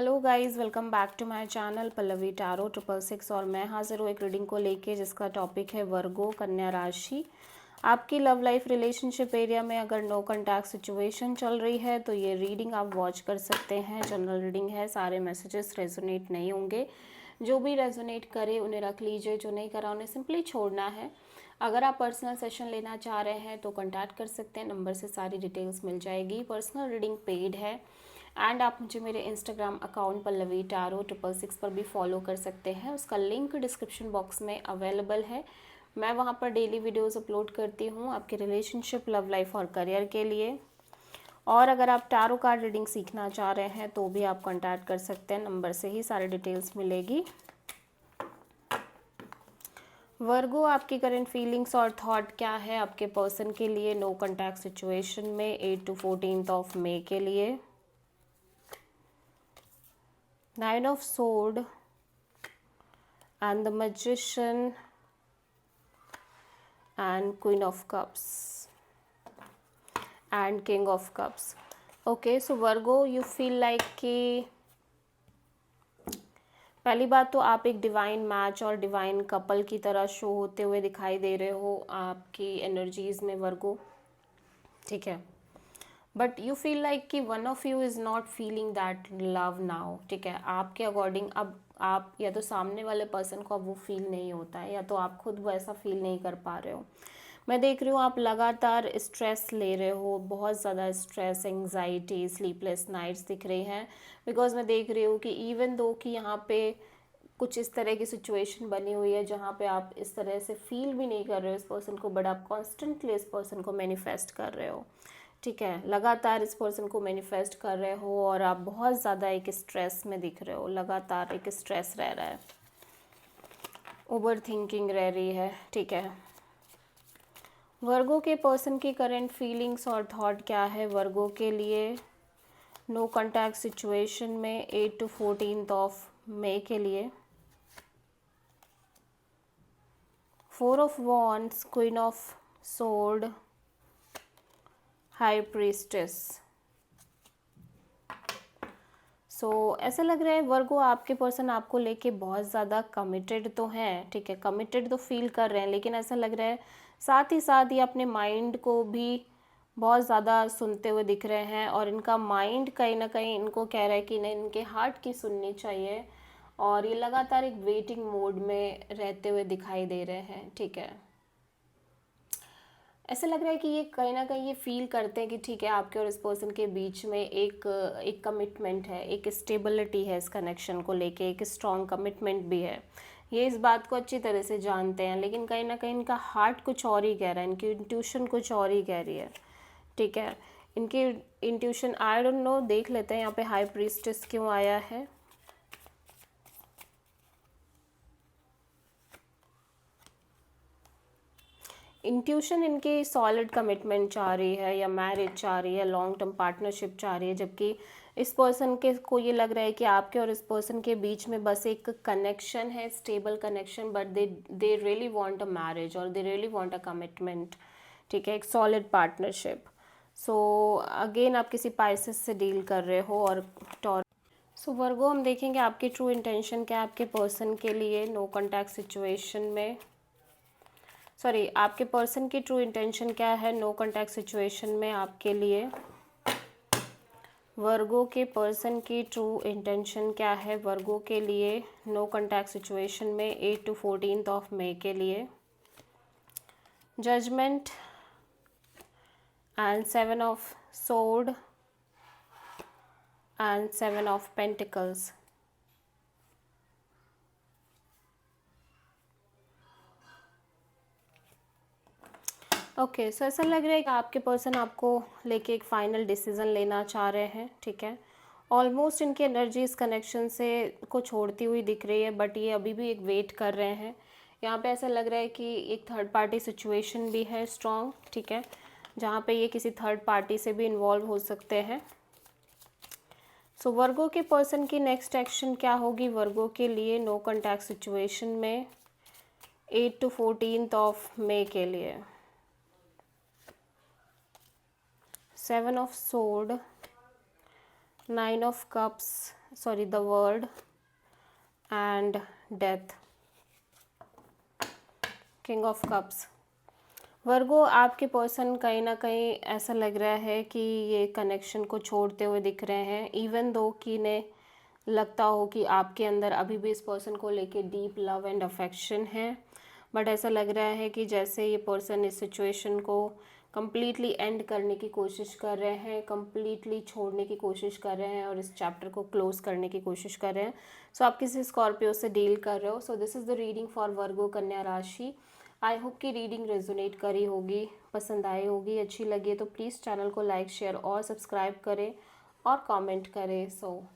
Hello guys, welcome back to my channel Pallavi tarot 666। और मैं हाजिर हूँ एक रीडिंग को लेके जिसका टॉपिक है वर्गो कन्या राशि। आपकी लव लाइफ रिलेशनशिप एरिया में अगर नो कॉन्टैक्ट सिचुएशन चल रही है तो ये रीडिंग आप वॉच कर सकते हैं। जनरल रीडिंग है, सारे मैसेजेस रेजोनेट नहीं होंगे। जो भी रेजोनेट करे उन्हें रख लीजिए, जो नहीं करा उन्हें सिंपली छोड़ना है। अगर आप पर्सनल सेशन लेना चाह रहे हैं तो कॉन्टैक्ट कर सकते हैं, नंबर से सारी डिटेल्स मिल जाएगी। पर्सनल रीडिंग पेड है एंड आप मुझे मेरे इंस्टाग्राम अकाउंट पल्लवी टैरो 666 पर भी फॉलो कर सकते हैं। उसका लिंक डिस्क्रिप्शन बॉक्स में अवेलेबल है। मैं वहाँ पर डेली वीडियोस अपलोड करती हूँ आपके रिलेशनशिप, लव लाइफ और करियर के लिए। और अगर आप टैरो कार्ड रीडिंग सीखना चाह रहे हैं तो भी आप कॉन्टैक्ट कर सकते हैं, नंबर से ही सारी डिटेल्स मिलेगी। वर्गो, आपकी करंट फीलिंग्स और थॉट क्या है आपके पर्सन के लिए नो कॉन्टैक्ट सिचुएशन में 8 to 14 ऑफ मई के लिए। 9 of sword and the magician and queen of cups and king of cups. Okay, so Virgo, you feel like कि पहली बात तो आप एक डिवाइन मैच और डिवाइन कपल की तरह शो होते हुए दिखाई दे रहे हो आपकी एनर्जीज में वर्गो, ठीक है। बट यू फील लाइक कि one of you is not feeling that love now, ठीक है। आपके अकॉर्डिंग अब आप या तो सामने वाले पर्सन को अब वो फील नहीं होता है या तो आप खुद वैसा फील नहीं कर पा रहे हो। मैं देख रही हूँ आप लगातार स्ट्रेस ले रहे हो, बहुत ज़्यादा स्ट्रेस, एंग्जाइटी, स्लीपलेस नाइट्स दिख रही हैं। बिकॉज मैं देख रही हूँ कि इवन दो कि यहाँ पे कुछ इस तरह की सिचुएशन बनी हुई है जहाँ पे आप इस तरह से फील भी नहीं कर रहे हो इस पर्सन को, बट आप कॉन्स्टेंटली इस पर्सन को मैनिफेस्ट कर रहे हो, ठीक है। लगातार इस पर्सन को मैनिफेस्ट कर रहे हो और आप बहुत ज़्यादा एक स्ट्रेस में दिख रहे हो, लगातार एक स्ट्रेस रह रहा है, ओवर थिंकिंग रह रही है, ठीक है। वर्गो के पर्सन की करंट फीलिंग्स और थॉट क्या है वर्गो के लिए नो कॉन्टैक्ट सिचुएशन में 8 to 14 ऑफ मई के लिए। 4 of wands, queen of sword, high priestess. So ऐसा लग रहा है वर्गो आपके पर्सन आपको लेके बहुत ज़्यादा कमिटेड तो हैं, ठीक है। कमिटेड तो फील कर रहे हैं, लेकिन ऐसा लग रहा है साथ ही साथ ये अपने माइंड को भी बहुत ज़्यादा सुनते हुए दिख रहे हैं और इनका माइंड कहीं ना कहीं इनको कह रहा है कि नहीं, इनके हार्ट की सुननी चाहिए। और ये लगातार एक वेटिंग मोड में रहते हुए दिखाई दे रहे हैं, ठीक है। ऐसा लग रहा है कि ये कहीं ना कहीं ये फील करते हैं कि ठीक है, आपके और इस पर्सन के बीच में एक कमिटमेंट है, एक स्टेबिलिटी है, इस कनेक्शन को लेके एक स्ट्रॉन्ग कमिटमेंट भी है। ये इस बात को अच्छी तरह से जानते हैं, लेकिन कहीं ना कहीं इनका हार्ट कुछ और ही कह रहा है, इनकी इंट्यूशन कुछ और ही कह रही है, ठीक है। इनकी इंट्यूशन, आई डोंट नो, देख लेते हैं यहाँ पे हाई प्रीस्टेस क्यों आया है। इंट्यूशन इनकी सॉलिड कमिटमेंट चाह रही है या मैरिज चाह रही है, लॉन्ग टर्म पार्टनरशिप चाह रही है, जबकि इस पर्सन के को ये लग रहा है कि आपके और इस पर्सन के बीच में बस एक कनेक्शन है, stable connection, but they really want a marriage और they really want a commitment, ठीक है, एक सॉलिड पार्टनरशिप। सो अगेन आप किसी पाइसेस से डील कर रहे हो और टॉर। सो वर्गो, हम देखेंगे आपकी ट्रू इंटेंशन क्या है आपके पर्सन के लिए नो कॉन्टैक्ट सिचुएशन में। सॉरी, आपके पर्सन की ट्रू इंटेंशन क्या है नो कॉन्टैक्ट सिचुएशन में आपके लिए। वर्गो के पर्सन की ट्रू इंटेंशन क्या है वर्गो के लिए नो कॉन्टैक्ट सिचुएशन में 8 to 14 ऑफ मई के लिए। Judgement and 7 of sword and 7 of pentacles. Okay, so ऐसा लग रहा है कि आपके पर्सन आपको लेके एक फाइनल डिसीजन लेना चाह रहे हैं, ठीक है। ऑलमोस्ट इनकी एनर्जी इस कनेक्शन से को छोड़ती हुई दिख रही है, बट ये अभी भी एक वेट कर रहे हैं। यहाँ पे ऐसा लग रहा है कि एक थर्ड पार्टी सिचुएशन भी है स्ट्रॉन्ग, ठीक है, जहाँ पे ये किसी थर्ड पार्टी से भी इन्वॉल्व हो सकते हैं। सो वर्गो के पर्सन की नेक्स्ट एक्शन क्या होगी वर्गो के लिए नो कॉन्टैक्ट सिचुएशन में 8 to 14 ऑफ मई के लिए। 7 of sword, 9 of cups, sorry the world and death. King of cups. Virgo, आपके पर्सन कहीं ना कहीं ऐसा लग रहा है कि ये कनेक्शन को छोड़ते हुए दिख रहे हैं, इवन दो कि ने लगता हो कि आपके अंदर अभी भी इस पर्सन को लेके डीप लव एंड अफेक्शन है, बट ऐसा लग रहा है कि जैसे ये पर्सन इस सिचुएशन को कम्प्लीटली एंड करने की कोशिश कर रहे हैं, कम्प्लीटली छोड़ने की कोशिश कर रहे हैं और इस चैप्टर को क्लोज करने की कोशिश कर रहे हैं। सो आप किसी स्कॉर्पियो से डील कर रहे हो। So this is the reading for Virgo कन्या राशि। आई होप कि रीडिंग रेजोनेट करी होगी, पसंद आई होगी। अच्छी लगी तो प्लीज़ चैनल को लाइक शेयर और सब्सक्राइब करें और कमेंट करें। सो